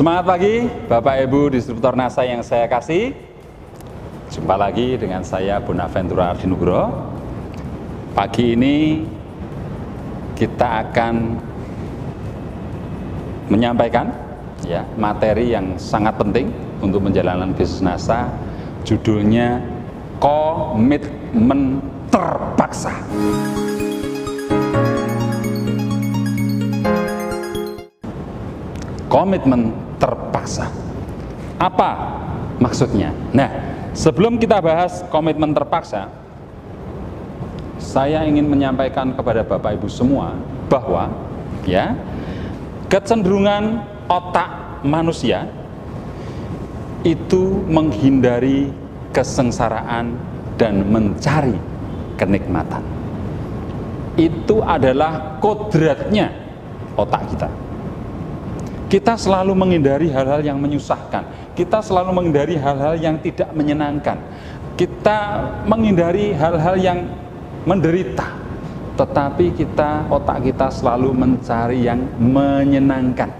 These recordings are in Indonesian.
Semangat pagi Bapak Ibu distributor NASA yang saya kasih. Jumpa lagi dengan saya Bonaventura Ardinugro. Pagi ini kita akan menyampaikan materi yang sangat penting untuk menjalankan bisnis NASA. Judulnya komitmen terpaksa. Komitmen terpaksa. Apa maksudnya? Nah, sebelum kita bahas komitmen terpaksa, saya ingin menyampaikan kepada Bapak Ibu semua bahwa kecenderungan otak manusia itu menghindari kesengsaraan dan mencari kenikmatan. Itu adalah kodratnya otak kita. Kita selalu menghindari hal-hal yang menyusahkan. Kita selalu menghindari hal-hal yang tidak menyenangkan. Kita menghindari hal-hal yang menderita. Tetapi otak kita selalu mencari yang menyenangkan,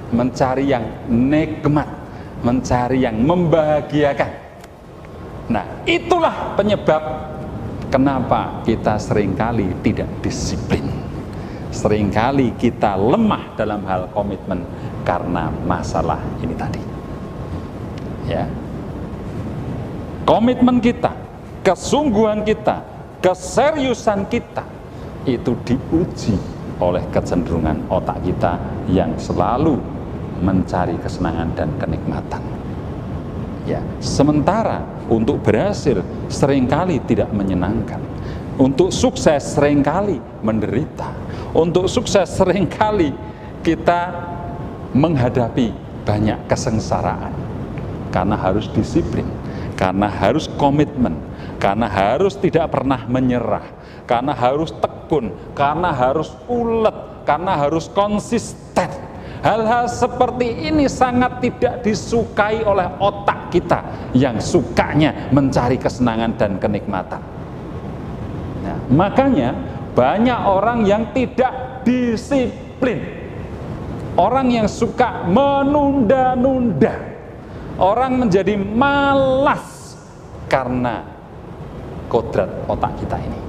mencari yang nikmat, mencari yang membahagiakan. Nah, itulah penyebab kenapa kita seringkali tidak disiplin. Seringkali kita lemah dalam hal komitmen karena masalah ini tadi. Komitmen kita, kesungguhan kita, keseriusan kita itu diuji oleh kecenderungan otak kita yang selalu mencari kesenangan dan kenikmatan. Sementara untuk berhasil seringkali tidak menyenangkan. Untuk sukses seringkali menderita. Untuk sukses seringkali kita menghadapi banyak kesengsaraan. Karena harus disiplin, karena harus komitmen, karena harus tidak pernah menyerah, karena harus tekun, karena harus ulet, karena harus konsisten. Hal-hal seperti ini sangat tidak disukai oleh otak kita yang sukanya mencari kesenangan dan kenikmatan. Nah, makanya banyak orang yang tidak disiplin, orang yang suka menunda-nunda, orang menjadi malas karena kodrat otak kita ini.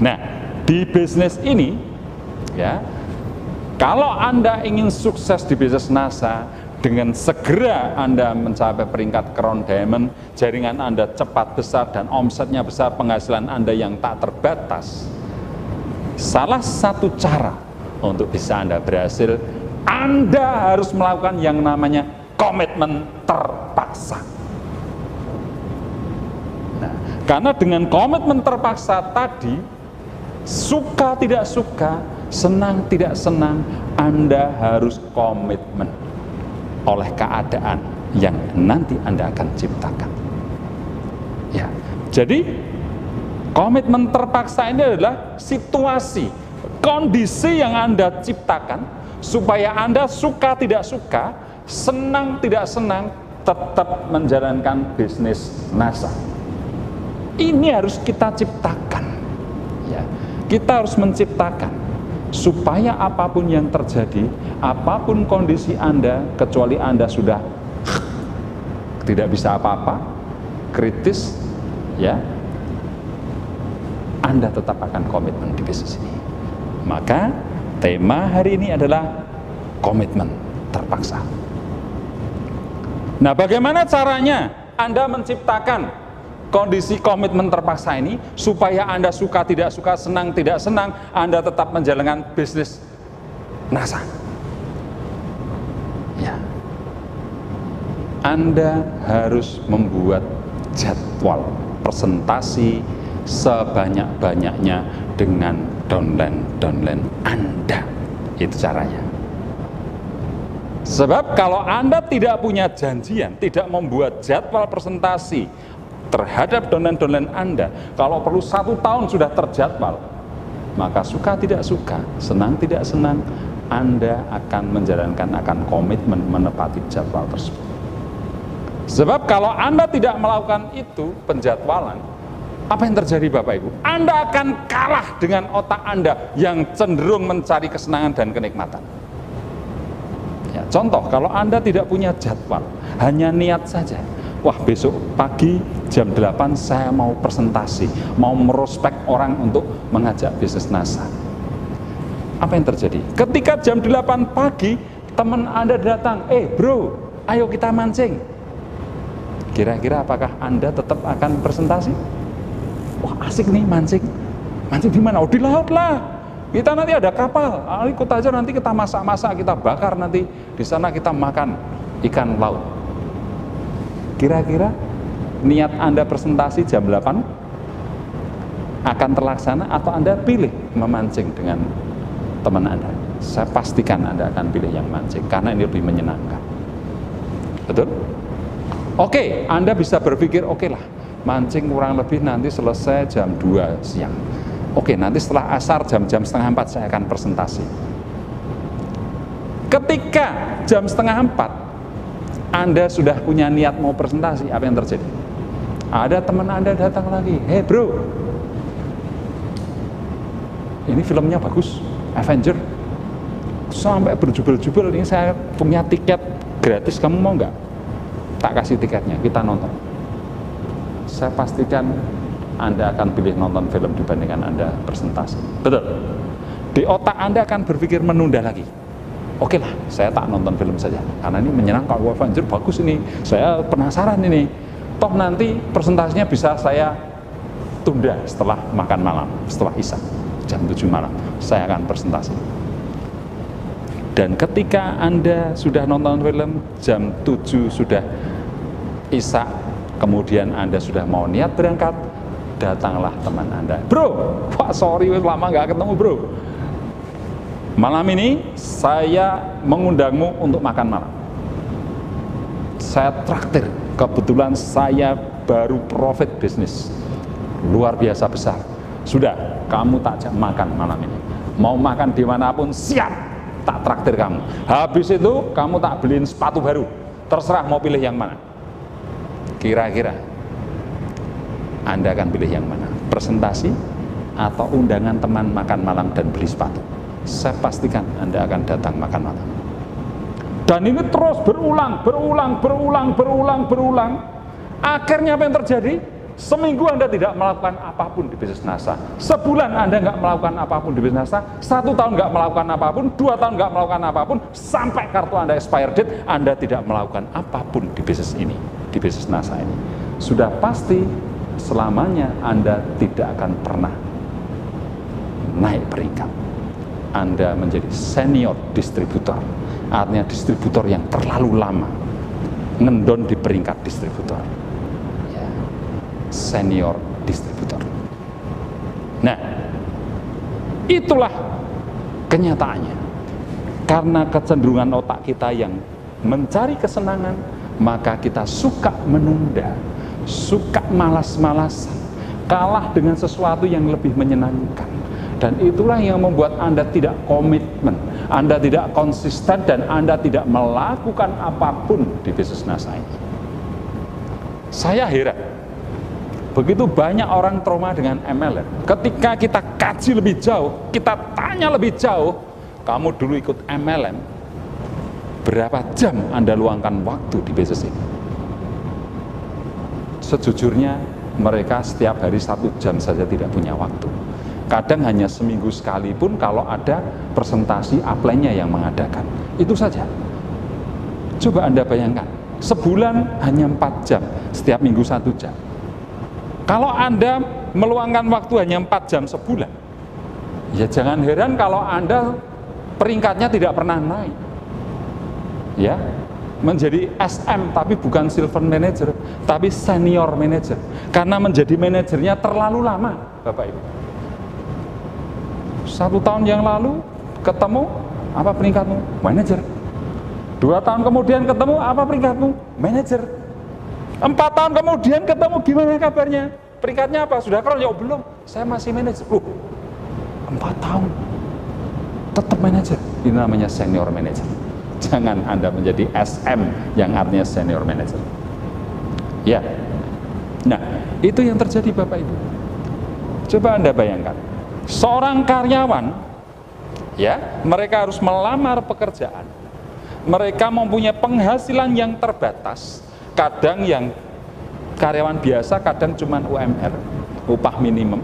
Nah, di bisnis ini kalau Anda ingin sukses di bisnis NASA, dengan segera Anda mencapai peringkat Crown Diamond, jaringan Anda cepat besar dan omsetnya besar, penghasilan Anda yang tak terbatas. Salah satu cara untuk bisa Anda berhasil, Anda harus melakukan yang namanya komitmen terpaksa. Nah, karena dengan komitmen terpaksa tadi, suka tidak suka, senang tidak senang, Anda harus komitmen oleh keadaan yang nanti Anda akan ciptakan. Jadi komitmen terpaksa ini adalah situasi, kondisi yang Anda ciptakan supaya Anda suka tidak suka, senang tidak senang, tetap menjalankan bisnis NASA. Ini harus kita ciptakan. Kita harus menciptakan supaya apapun yang terjadi, apapun kondisi Anda, kecuali Anda sudah tidak bisa apa-apa, kritis, Anda tetap akan komitmen di bisnis ini. Maka tema hari ini adalah komitmen terpaksa. Nah, bagaimana caranya Anda menciptakan kondisi komitmen terpaksa ini supaya Anda suka tidak suka, senang tidak senang, Anda tetap menjalankan bisnis NASA? Anda harus membuat jadwal presentasi sebanyak-banyaknya dengan downline Anda. Itu caranya. Sebab kalau Anda tidak punya janjian, tidak membuat jadwal presentasi terhadap downline Anda, kalau perlu 1 tahun sudah terjadwal, maka suka tidak suka, senang tidak senang, Anda akan komitmen menepati jadwal tersebut. Sebab kalau Anda tidak melakukan itu, penjadwalan, apa yang terjadi Bapak Ibu? Anda akan kalah dengan otak Anda yang cenderung mencari kesenangan dan kenikmatan. Contoh, kalau Anda tidak punya jadwal, hanya niat saja, wah besok pagi jam 8 saya mau presentasi, mau merospek orang untuk mengajak bisnis NASA. Apa yang terjadi? Ketika jam 8 pagi, teman Anda datang, bro, ayo kita mancing. Kira-kira apakah Anda tetap akan presentasi? Wah asik nih mancing. Mancing di mana? Oh di laut lah. Kita nanti ada kapal, ikut aja, nanti kita masak-masak, kita bakar, nanti di sana kita makan ikan laut. Kira-kira niat Anda presentasi jam 8 akan terlaksana atau Anda pilih memancing dengan teman Anda? Saya pastikan Anda akan pilih yang mancing, karena ini lebih menyenangkan. Betul? Oke, Anda bisa berpikir, oke lah, mancing kurang lebih nanti selesai jam 2 siang. Oke, nanti setelah asar jam-jam setengah 4 saya akan presentasi. Ketika jam setengah 4 Anda sudah punya niat mau presentasi, apa yang terjadi? Ada teman Anda datang lagi, bro, ini filmnya bagus, Avenger, sampai berjubel-jubel, ini saya punya tiket gratis, kamu mau nggak? Tak kasih tiketnya, kita nonton. Saya pastikan Anda akan pilih nonton film dibandingkan Anda presentasi. Betul? Di otak Anda akan berpikir menunda lagi. Oke lah, saya tak nonton film saja, karena ini menyenangkan, Avenger bagus ini, saya penasaran ini. Toh nanti presentasinya bisa saya tunda setelah makan malam, setelah isya, jam 7 malam, saya akan presentasi. Dan ketika Anda sudah nonton film, jam 7 sudah isya, kemudian Anda sudah mau niat berangkat, datanglah teman Anda, bro, wah sorry lama nggak ketemu bro, malam ini saya mengundangmu untuk makan malam, saya traktir, kebetulan saya baru profit bisnis luar biasa besar, sudah kamu tak ajak makan malam ini, mau makan dimanapun siap, tak traktir kamu, habis itu kamu tak beliin sepatu baru, terserah mau pilih yang mana. Kira-kira Anda akan pilih yang mana? Presentasi atau undangan teman makan malam dan beli sepatu? Saya pastikan Anda akan datang makan malam. Dan ini terus berulang. Akhirnya apa yang terjadi? Seminggu Anda tidak melakukan apapun di bisnis NASA. Sebulan Anda nggak melakukan apapun di bisnis NASA. 1 tahun nggak melakukan apapun. 2 tahun nggak melakukan apapun. Sampai kartu Anda expire date, Anda tidak melakukan apapun di bisnis ini, di bisnis NASA ini. Sudah pasti selamanya Anda tidak akan pernah naik peringkat. Anda menjadi senior distributor, artinya distributor yang terlalu lama ngendon di peringkat distributor, senior distributor. Nah, itulah kenyataannya. Karena kecenderungan otak kita yang mencari kesenangan, maka kita suka menunda, suka malas-malasan, kalah dengan sesuatu yang lebih menyenangkan. Dan itulah yang membuat Anda tidak komitmen, Anda tidak konsisten, dan Anda tidak melakukan apapun di bisnis NASA ini. Saya heran, begitu banyak orang trauma dengan MLM. Ketika kita kaji lebih jauh, kita tanya lebih jauh, kamu dulu ikut MLM, berapa jam Anda luangkan waktu di bisnis ini? Sejujurnya mereka setiap hari 1 jam saja tidak punya waktu. Kadang hanya seminggu sekali pun kalau ada presentasi upline-nya yang mengadakan. Itu saja. Coba Anda bayangkan, sebulan hanya 4 jam, setiap minggu 1 jam. Kalau Anda meluangkan waktu hanya 4 jam sebulan, ya jangan heran kalau Anda peringkatnya tidak pernah naik. Ya, menjadi SM tapi bukan silver manager, tapi senior manager. Karena menjadi manajernya terlalu lama, Bapak Ibu. 1 tahun yang lalu ketemu, apa peringkatmu? Manajer. 2 tahun kemudian ketemu, apa peringkatmu? Manajer. 4 tahun kemudian ketemu, gimana kabarnya? Peringkatnya apa? Sudah keren? Ya belum, saya masih manajer. 4 tahun tetap manajer. Ini namanya senior manager. Jangan Anda menjadi SM yang artinya senior manager. Ya. Nah, itu yang terjadi Bapak Ibu. Coba Anda bayangkan, seorang karyawan, ya, mereka harus melamar pekerjaan. mereka mempunyai penghasilan yang terbatas, kadang yang karyawan biasa, kadang cuma UMR, upah minimum,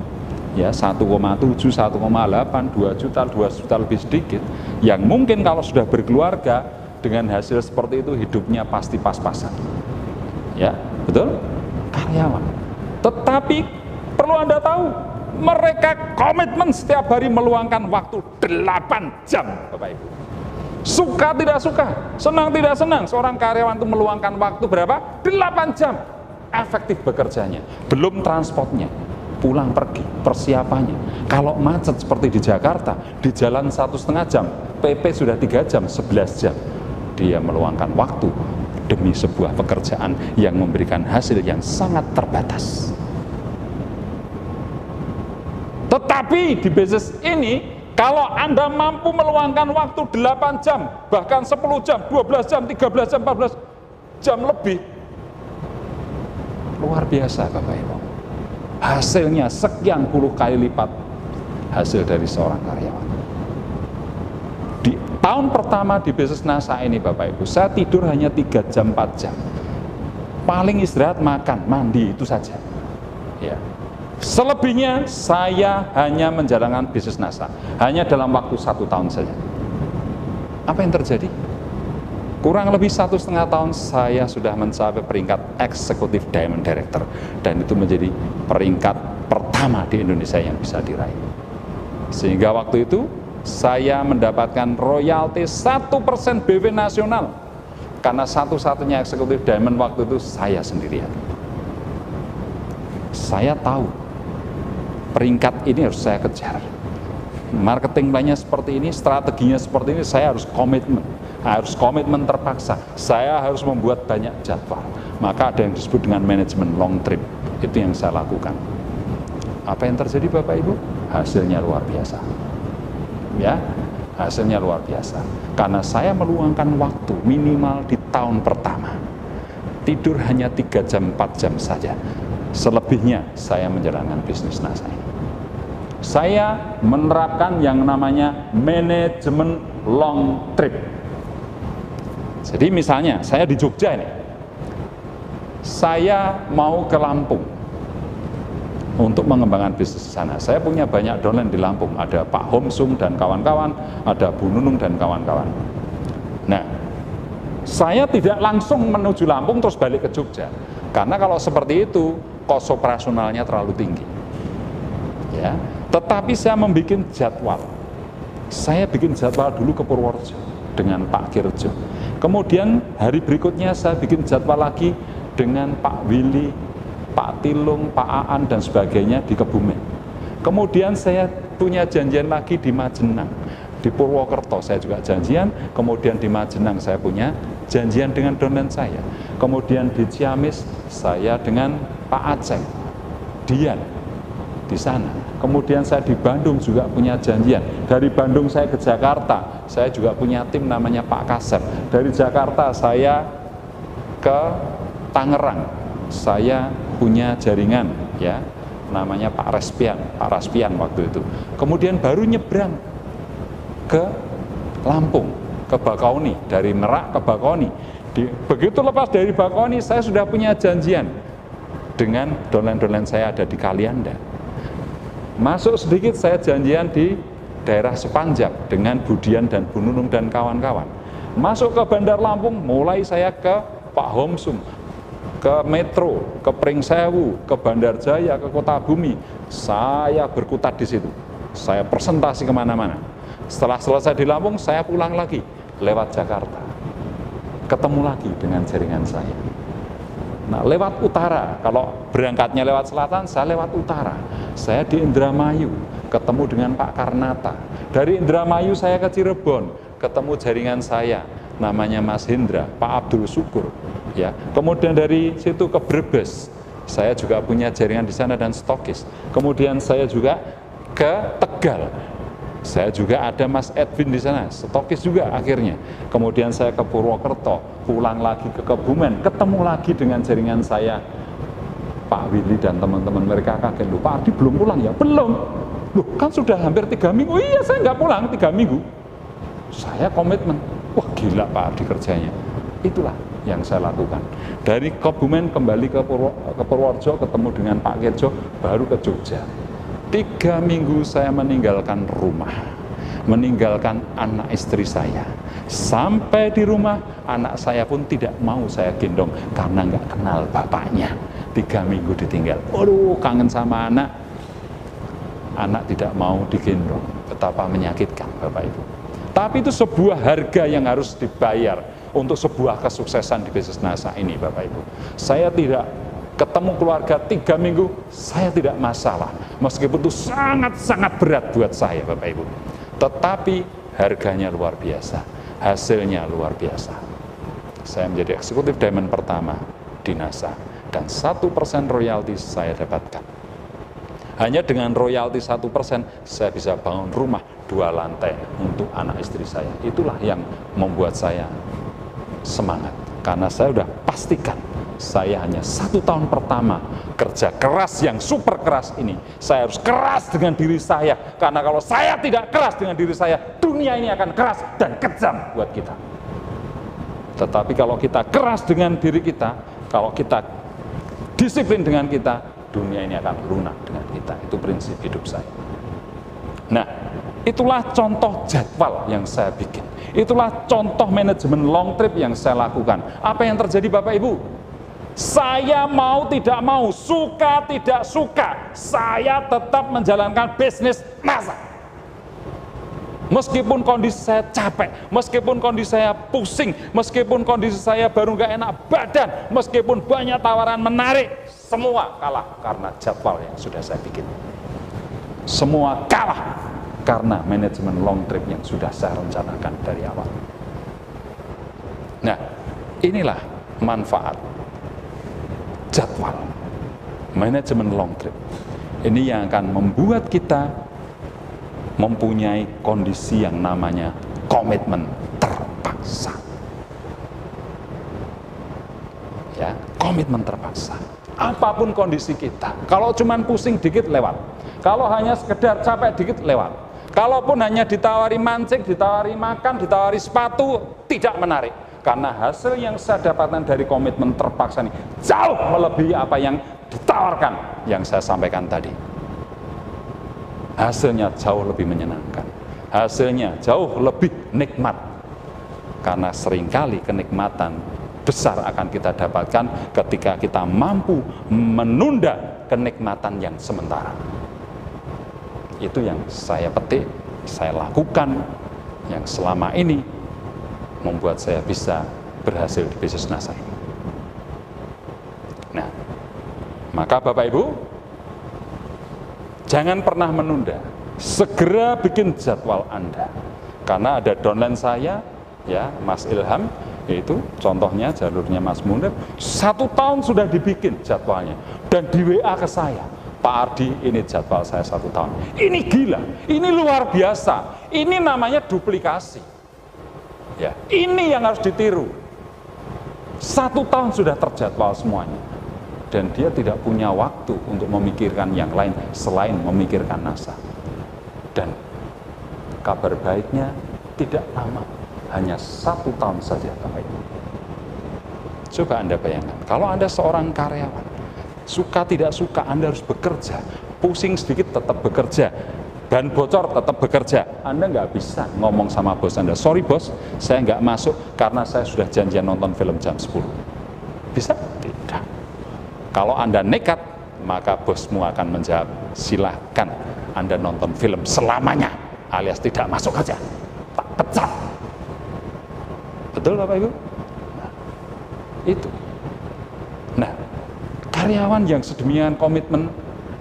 ya 1,7, 1,8, 2 juta, 2 juta lebih sedikit, yang mungkin kalau sudah berkeluarga dengan hasil seperti itu hidupnya pasti pas-pasan, ya betul, karyawan. Tetapi perlu Anda tahu, mereka komitmen setiap hari meluangkan waktu 8 jam, Bapak Ibu. Suka tidak suka, senang tidak senang, seorang karyawan itu meluangkan waktu berapa? 8 jam efektif bekerjanya, belum transportnya, pulang pergi, persiapannya. Kalau macet seperti di Jakarta, di jalan 1,5 jam, PP sudah 3 jam, 11 jam. Dia meluangkan waktu demi sebuah pekerjaan yang memberikan hasil yang sangat terbatas. Tetapi di bisnis ini, kalau Anda mampu meluangkan waktu 8 jam, bahkan 10 jam, 12 jam, 13 jam, 14 jam lebih, luar biasa Bapak Ibu. Hasilnya sekian puluh kali lipat hasil dari seorang karyawan. Di tahun pertama di bisnis NASA ini Bapak Ibu, saya tidur hanya 3 jam, 4 jam. Paling istirahat, makan, mandi, itu saja. Ya. Selebihnya saya hanya menjalankan bisnis NASA, hanya dalam waktu 1 tahun saja. Apa yang terjadi? Kurang lebih 1,5 tahun saya sudah mencapai peringkat Executive Diamond Director, dan itu menjadi peringkat pertama di Indonesia yang bisa diraih. Sehingga waktu itu saya mendapatkan royalti 1% BW nasional, karena satu-satunya Executive Diamond waktu itu saya sendirian. Saya tahu peringkat ini harus saya kejar. Marketing plannya seperti ini, strateginya seperti ini, saya harus komitmen terpaksa. Saya harus membuat banyak jadwal. Maka ada yang disebut dengan manajemen long trip. Itu yang saya lakukan. Apa yang terjadi Bapak Ibu? Hasilnya luar biasa. Ya, hasilnya luar biasa. Karena saya meluangkan waktu minimal di tahun pertama. Tidur hanya 3 jam, 4 jam saja. Selebihnya saya menjalankan bisnis NASA ini. Saya menerapkan yang namanya manajemen long trip. Jadi misalnya saya di Jogja ini, saya mau ke Lampung untuk mengembangkan bisnis di sana. Saya punya banyak downline di Lampung, ada Pak Homsung dan kawan-kawan, ada Bu Nunung dan kawan-kawan. Nah, saya tidak langsung menuju Lampung terus balik ke Jogja, karena kalau seperti itu kos operasionalnya terlalu tinggi. Ya, tetapi saya membuat jadwal. Saya bikin jadwal dulu ke Purworejo dengan Pak Kirjo. Kemudian hari berikutnya saya bikin jadwal lagi dengan Pak Willy, Pak Tilung, Pak Aan dan sebagainya di Kebumen. Kemudian saya punya janjian lagi di Majenang, di Purwokerto saya juga janjian. Kemudian di Majenang saya punya janjian dengan downline saya. Kemudian di Ciamis saya dengan Pak Aceh, Dian di sana. Kemudian saya di Bandung juga punya janjian. Dari Bandung saya ke Jakarta, saya juga punya tim namanya Pak Kasep. Dari Jakarta saya ke Tangerang, saya punya jaringan ya, namanya Pak Raspian waktu itu. Kemudian baru nyebrang ke Lampung, ke Bakauni, dari Merak ke Bakauni. Begitu lepas dari Bakauni, saya sudah punya janjian dengan downline-downline saya ada di Kalianda. Masuk sedikit saya janjian di daerah Sepanjang dengan Budian dan Bu Nunung dan kawan-kawan. Masuk ke Bandar Lampung, mulai saya ke Pak Homsung, ke Metro, ke Pringsewu, ke Bandar Jaya, ke Kota Bumi. Saya berkutat di situ. Saya presentasi kemana-mana. Setelah selesai di Lampung, saya pulang lagi lewat Jakarta. Ketemu lagi dengan jaringan saya. Nah, lewat utara, kalau berangkatnya lewat selatan, saya lewat utara. Saya di Indramayu, ketemu dengan Pak Karnata. Dari Indramayu saya ke Cirebon, ketemu jaringan saya, namanya Mas Hendra, Pak Abdul Syukur. Ya, kemudian dari situ ke Brebes, saya juga punya jaringan di sana dan stokis. Kemudian saya juga ke Tegal. Saya juga ada Mas Edwin di sana, stokis juga akhirnya. Kemudian saya ke Purwokerto, pulang lagi ke Kebumen, ketemu lagi dengan jaringan saya, Pak Willy dan teman-teman. Mereka kaget, loh Pak Ardi belum pulang ya? Belum. Loh kan sudah hampir 3 minggu. Iya, saya nggak pulang 3 minggu. Saya komitmen, Wah gila Pak Ardi kerjanya. Itulah yang saya lakukan. Dari Kebumen kembali ke Purworejo, ketemu dengan Pak Kirjo, baru ke Jogja. 3 minggu saya meninggalkan rumah, meninggalkan anak istri saya. Sampai di rumah, anak saya pun tidak mau saya gendong karena nggak kenal bapaknya. 3 minggu ditinggal. Aduh, kangen sama anak. Anak tidak mau digendong. Betapa menyakitkan Bapak Ibu. Tapi itu sebuah harga yang harus dibayar untuk sebuah kesuksesan di bisnis NASA ini Bapak Ibu. Saya tidak ketemu keluarga 3 minggu, saya tidak masalah. Meskipun itu sangat-sangat berat buat saya Bapak Ibu. Tetapi harganya luar biasa, hasilnya luar biasa. Saya menjadi eksekutif diamond pertama di NASA, dan 1% royalti saya dapatkan. Hanya dengan royalti 1%, saya bisa bangun rumah 2 lantai untuk anak istri saya. Itulah yang membuat saya semangat, karena saya sudah pastikan saya hanya 1 tahun pertama kerja keras yang super keras ini, saya harus keras dengan diri saya, karena kalau saya tidak keras dengan diri saya, dunia ini akan keras dan kejam buat kita. Tetapi kalau kita keras dengan diri kita, kalau kita disiplin dengan kita, dunia ini akan lunak dengan kita. Itu prinsip hidup saya. Nah, itulah contoh jadwal yang saya bikin. Itulah contoh manajemen long trip yang saya lakukan. Apa yang terjadi Bapak Ibu? Saya mau tidak mau, suka tidak suka, saya tetap menjalankan bisnis NASA. Meskipun kondisi saya capek, meskipun kondisi saya pusing, meskipun kondisi saya baru nggak enak badan, meskipun banyak tawaran menarik, semua kalah karena jadwal yang sudah saya bikin. Semua kalah karena manajemen long trip yang sudah saya rencanakan dari awal. Nah, inilah manfaat jadwal manajemen long trip. Ini yang akan membuat kita mempunyai kondisi yang namanya komitmen terpaksa. Ya, komitmen terpaksa. Apapun kondisi kita, kalau cuman pusing dikit lewat, kalau hanya sekedar capek dikit lewat, kalaupun hanya ditawari mancing, ditawari makan, ditawari sepatu, tidak menarik. Karena hasil yang saya dapatkan dari komitmen terpaksa ini jauh melebihi apa yang ditawarkan, yang saya sampaikan tadi. Hasilnya jauh lebih menyenangkan, hasilnya jauh lebih nikmat. Karena seringkali kenikmatan besar akan kita dapatkan ketika kita mampu menunda kenikmatan yang sementara. Itu yang saya petik, saya lakukan, yang selama ini membuat saya bisa berhasil di bisnis NASA ini. Nah, maka Bapak Ibu, jangan pernah menunda, segera bikin jadwal Anda. Karena ada downline saya, ya Mas Ilham, yaitu contohnya jalurnya Mas Munir, 1 tahun sudah dibikin jadwalnya, dan di WA ke saya, Pak Ardi, ini jadwal saya 1 tahun. Ini gila, ini luar biasa, ini namanya duplikasi. Ya, ini yang harus ditiru. 1 tahun sudah terjadwal semuanya, dan dia tidak punya waktu untuk memikirkan yang lain selain memikirkan NASA. Dan kabar baiknya tidak lama, hanya 1 tahun saja Bapak Ibu. Coba Anda bayangkan, kalau Anda seorang karyawan, suka tidak suka Anda harus bekerja, pusing sedikit tetap bekerja, ban bocor tetap bekerja. Anda nggak bisa ngomong sama bos Anda, sorry bos, saya nggak masuk karena saya sudah janjian nonton film jam 10. Bisa? Tidak. Kalau Anda nekat, maka bosmu akan menjawab, silahkan Anda nonton film selamanya, alias tidak masuk aja, tak pecat. Betul Bapak Ibu? Nah, itu. Nah, karyawan yang sedemikian komitmen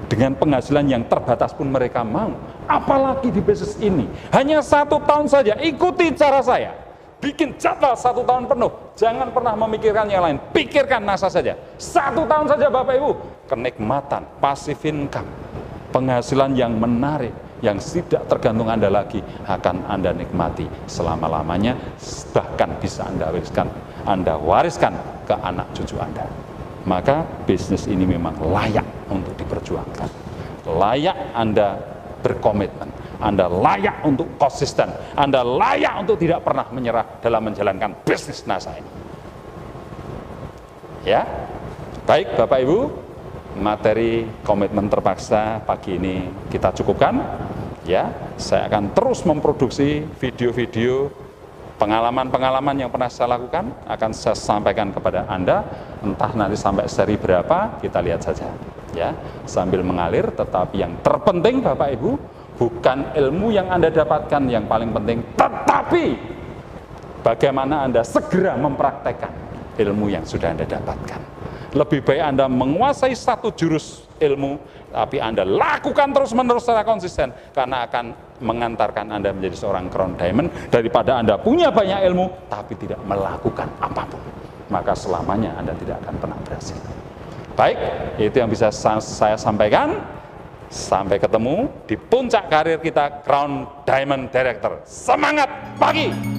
dengan penghasilan yang terbatas pun mereka mau, apalagi di bisnis ini. Hanya 1 tahun saja, ikuti cara saya, bikin jadwal 1 tahun penuh, jangan pernah memikirkan yang lain, pikirkan NASA saja. 1 tahun saja Bapak Ibu, kenikmatan, passive income, penghasilan yang menarik, yang tidak tergantung Anda lagi, akan Anda nikmati selama-lamanya, bahkan bisa Anda wariskan ke anak cucu Anda. Maka bisnis ini memang layak untuk diperjuangkan, layak Anda berkomitmen, Anda layak untuk konsisten, Anda layak untuk tidak pernah menyerah dalam menjalankan bisnis NASA ini. Ya, baik Bapak Ibu, materi komitmen terpaksa pagi ini kita cukupkan. Ya, saya akan terus memproduksi video-video pengalaman-pengalaman yang pernah saya lakukan, akan saya sampaikan kepada Anda, entah nanti sampai seri berapa, kita lihat saja. Ya, sambil mengalir, tetapi yang terpenting Bapak Ibu, bukan ilmu yang Anda dapatkan yang paling penting, tetapi bagaimana Anda segera mempraktekkan ilmu yang sudah Anda dapatkan. Lebih baik Anda menguasai satu jurus ilmu, tapi Anda lakukan terus-menerus secara konsisten, karena akan mengantarkan Anda menjadi seorang crown diamond, daripada Anda punya banyak ilmu, tapi tidak melakukan apapun. Maka selamanya Anda tidak akan pernah berhasil. Baik, itu yang bisa saya sampaikan. Sampai ketemu di puncak karir kita, Crown Diamond Director. Semangat pagi!